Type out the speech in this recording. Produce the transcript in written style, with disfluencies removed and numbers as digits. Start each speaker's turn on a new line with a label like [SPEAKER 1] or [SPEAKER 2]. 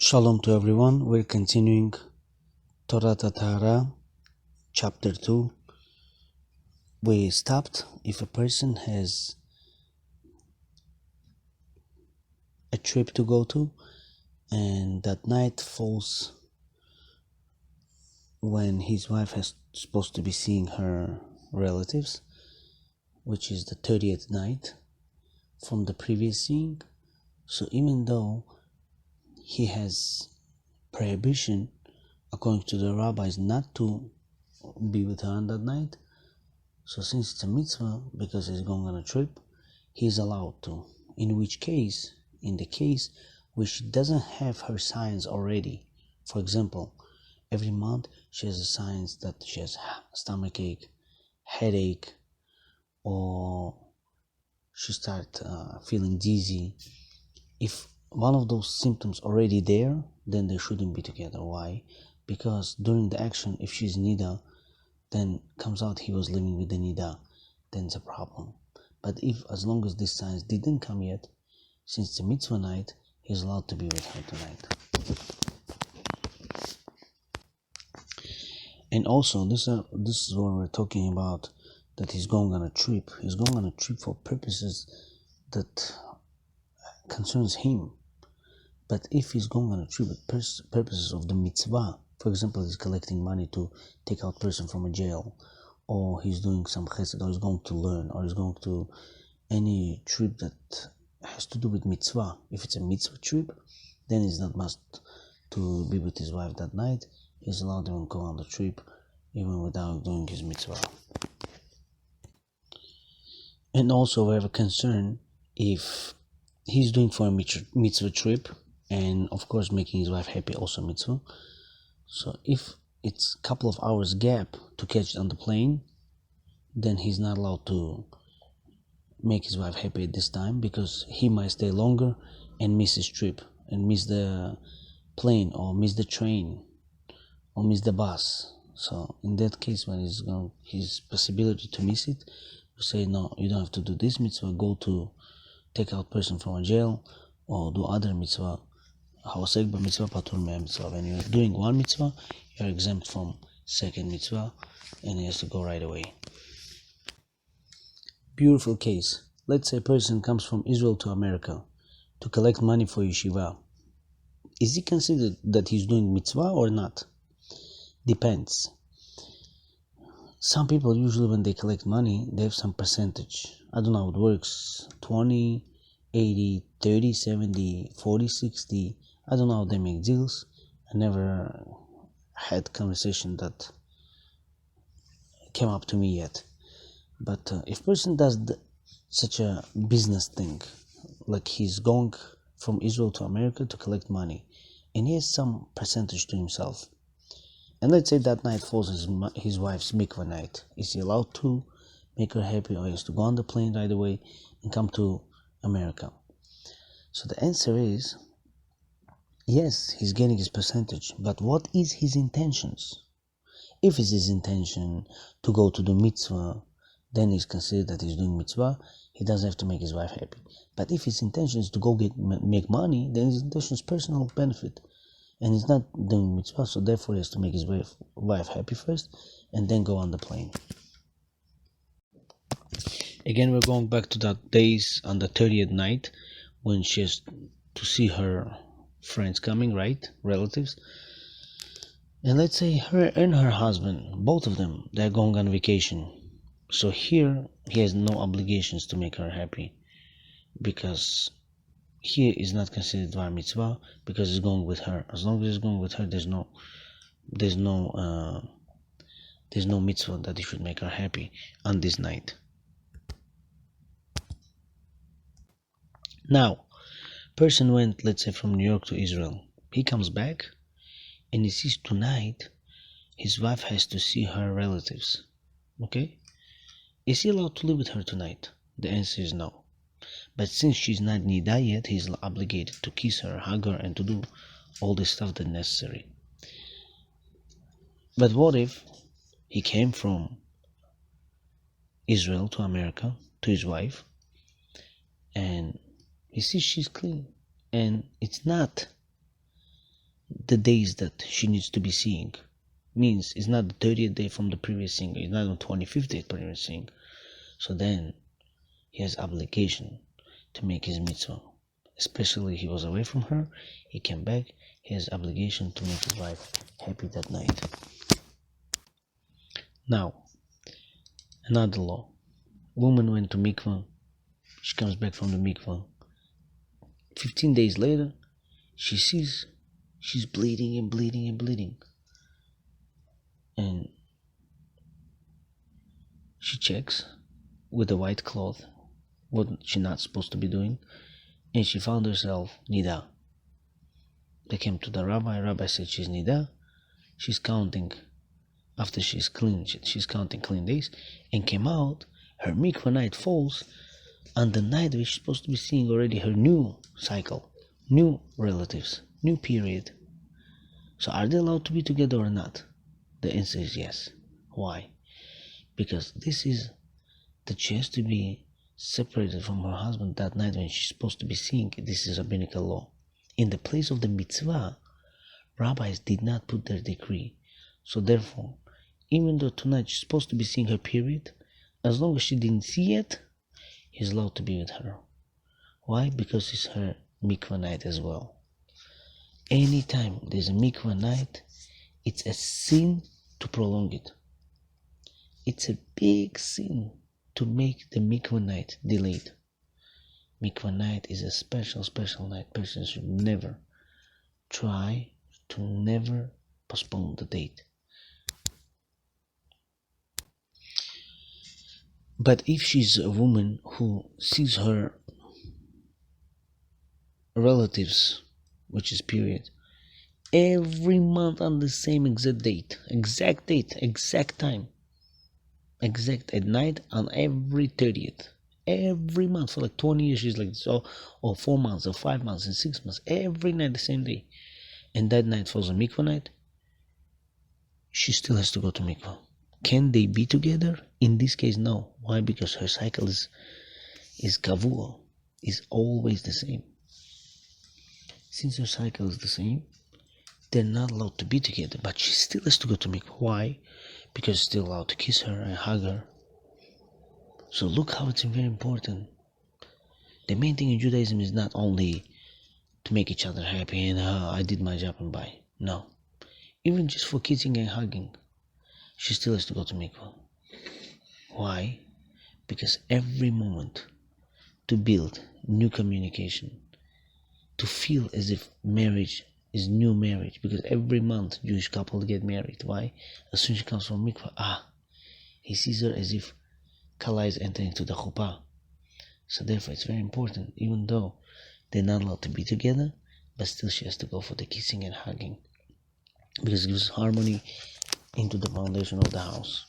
[SPEAKER 1] Shalom to everyone. We're continuing Torat Hatahara, chapter 2. We stopped if a person has a trip to go to and that night falls when his wife is supposed to be seeing her relatives, which is the 30th night from the previous seeing. So even though he has prohibition according to the rabbis not to be with her on that night, so since it's a mitzvah, because he's going on a trip, he's allowed to. In which case, in the case where she doesn't have her signs already, for example, every month she has the signs that she has stomachache, headache, or she starts feeling dizzy. If one of those symptoms already there, then they shouldn't be together. Why? Because during the action, if she's nida, then comes out he was living with the nida, then it's a problem. But if, as long as these signs didn't come yet, since it's a mitzvah night, he's allowed to be with her tonight. And also, this is what we're talking about, that he's going on a trip. He's going on a trip for purposes that concerns him. But if he's going on a trip with purposes of the mitzvah, for example, he's collecting money to take out person from a jail, or he's doing some chesed, or he's going to learn, or he's going to any trip that has to do with mitzvah. If it's a mitzvah trip, then it's not must to be with his wife that night. He's allowed to go on the trip even without doing his mitzvah. And also we have a concern if he's doing for a mitzvah trip, and of course making his wife happy also mitzvah. So if it's a couple of hours gap to catch on the plane, then he's not allowed to make his wife happy at this time, because he might stay longer and miss his trip, and miss the plane, or miss the train, or miss the bus. So in that case, when his possibility to miss it, we say, no, you don't have to do this mitzvah, go to take out person from a jail, or do other mitzvah. When you're doing one mitzvah, you're exempt from second mitzvah, and he has to go right away. Beautiful case. Let's say a person comes from Israel to America to collect money for yeshiva. Is he considered that he's doing mitzvah or not? Depends. Some people usually when they collect money, they have some percentage. I don't know how it works. 20, 80, 30, 70, 40, 60. I don't know how they make deals. I never had conversation that came up to me yet. But if person does such a business thing, like he's going from Israel to America to collect money, and he has some percentage to himself, and let's say that night falls his wife's mikvah night, is he allowed to make her happy, or he has to go on the plane right away and come to America? So the answer is yes, he's getting his percentage, but what is his intentions? If it's his intention to go to the mitzvah, then he's considered that he's doing mitzvah. He doesn't have to make his wife happy. But if his intention is to go make money, then his intention is personal benefit, and he's not doing mitzvah, so therefore he has to make his wife happy first, and then go on the plane. Again, we're going back to that days on the 30th night when she has to see her friends coming, right? Relatives. And let's say her and her husband, both of them, they're going on vacation. So here, he has no obligations to make her happy, because here is not considered dvar mitzvah, because he's going with her. As long as he's going with her, there's no mitzvah that he should make her happy on this night. Now, person went, let's say, from New York to Israel. He comes back, and he sees tonight his wife has to see her relatives. Okay? Is he allowed to live with her tonight? The answer is no. But since she's not nida yet, he's obligated to kiss her, hug her, and to do all this stuff that's necessary. But what if he came from Israel to America to his wife, and he sees she's clean, and it's not the days that she needs to be seeing. Means it's not the 30th day from the previous seeing, it's not the 25th day previous seeing. So then he has obligation to make his mitzvah. Especially he was away from her, he came back, he has obligation to make his wife happy that night. Now, another law. Woman went to mikvah, she comes back from the mikvah. 15 days later, she sees she's bleeding and bleeding and bleeding. And she checks with a white cloth what she's not supposed to be doing, and she found herself nida. They came to the rabbi said she's nida, she's counting, after she's clean, she's counting clean days, and came out, her mikvah night falls on the night where she's supposed to be seeing already her new cycle, new relatives, new period. So are they allowed to be together or not? The answer is yes. Why? Because this is that she has to be separated from her husband that night when she's supposed to be seeing. This is rabbinical law. In the place of the mitzvah, rabbis did not put their decree. So therefore, even though tonight she's supposed to be seeing her period, as long as she didn't see it, he's allowed to be with her. Why? Because it's her mikvah night as well. Anytime there's a mikvah night, it's a sin to prolong it. It's a big sin to make the mikvah night delayed. Mikvah night is a special night. Persons should never try to never postpone the date. But if she's a woman who sees her relatives, which is period, every month on the same exact date, exact time, exact at night on every 30th, every month for like 20 years she's like this, or 4 months or 5 months and 6 months, every night the same day, and that night falls a mikvah night, she still has to go to mikvah. Can they be together? In this case, no. Why? Because her cycle is kavua, is always the same. Since her cycle is the same, they're not allowed to be together, but she still has to go to mikvah. Why? Because she's still allowed to kiss her and hug her. So look how it's very important. The main thing in Judaism is not only to make each other happy and I did my job and bye. No. Even just for kissing and hugging, she still has to go to mikvah. Why? Because every moment to build new communication, to feel as if marriage is new marriage, because every month Jewish couple get married. Why? As soon as she comes from mikvah, he sees her as if Kala is entering to the chuppah. So therefore it's very important, even though they're not allowed to be together, but still she has to go for the kissing and hugging, because it gives harmony into the foundation of the house.